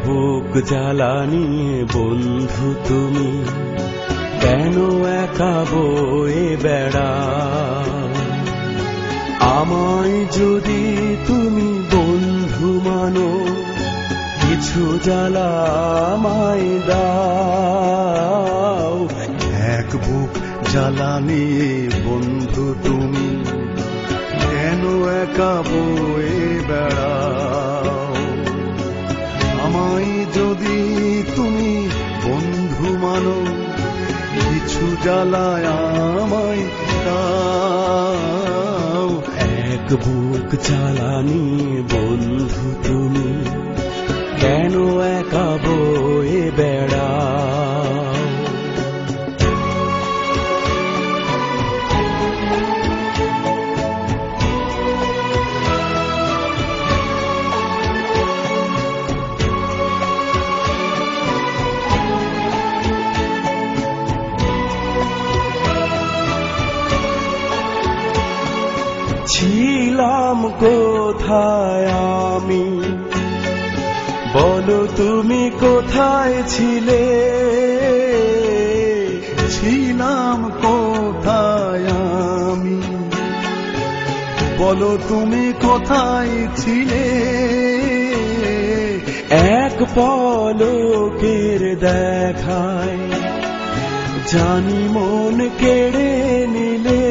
বুক জ্বালানি বন্ধু তুমি, কেন একা বয়ে বেড়া? আমায় যদি তুমি বন্ধু মানো, কিছু জ্বালা আমায় দাও। এক বুক জ্বালানি বন্ধু তুমি, কেন একা বয়ে বেড়াও? আমায় যদি তুমি বন্ধু মানো, কিছু জ্বালায় আমায় দাও। এক বুক জ্বালানি বন্ধু তুমি, কেন একা বয়ে বেড়াও? ছিলাম কোথায় আমি, বলো তুমি কোথায় ছিলে? ছিলাম কোথায় আমি, বলো তুমি কোথায় ছিলে? এক পলকের দেখায় জানি মন কেড়ে নিলে।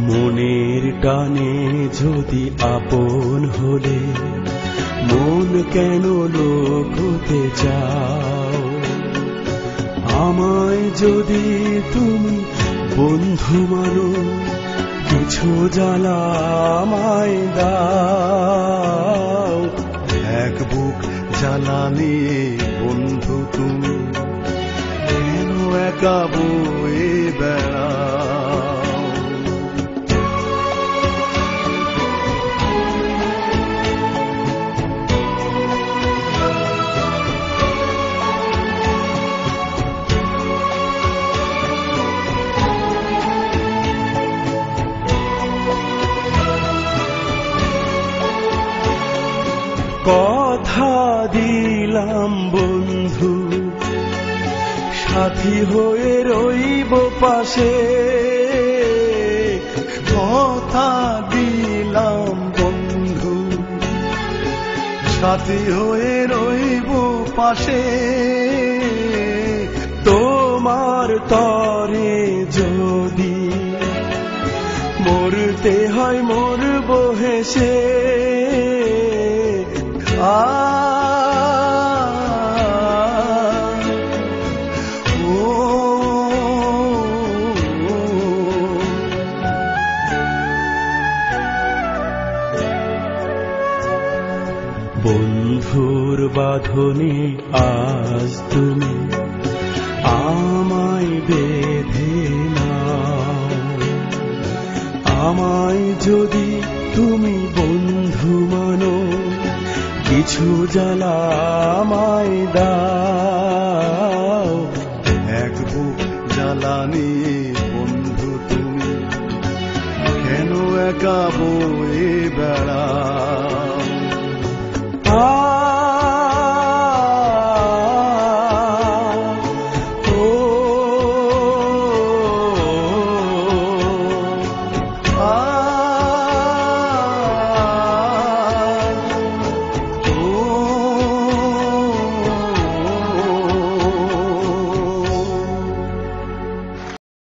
মনের টানে যদি আপন হলে, মন কেন লোক হতে চাও? আমায় যদি তুমি বন্ধু মানো, কিছু জ্বালা আমায় দাও। এক বুক জ্বালানি বন্ধু তুমি, কেন একা বয়ে বেড়াও? কথা দিলাম বন্ধু, সাথী হয়ে রইব পাশে। কথা দিলাম বন্ধু, সাথী হয়ে রইব পাশে। তোমার তরে যদি মরতে হয় মরব হেসে। বন্ধুর বাঁধনে আজ তুমি আমায় বেঁধে নাও। আমায় যদি তুমি বন্ধু মানো, কিছু জ্বালা আমায় দাও। এক বুক জ্বালানি বন্ধু তুমি, কেন একা বয়ে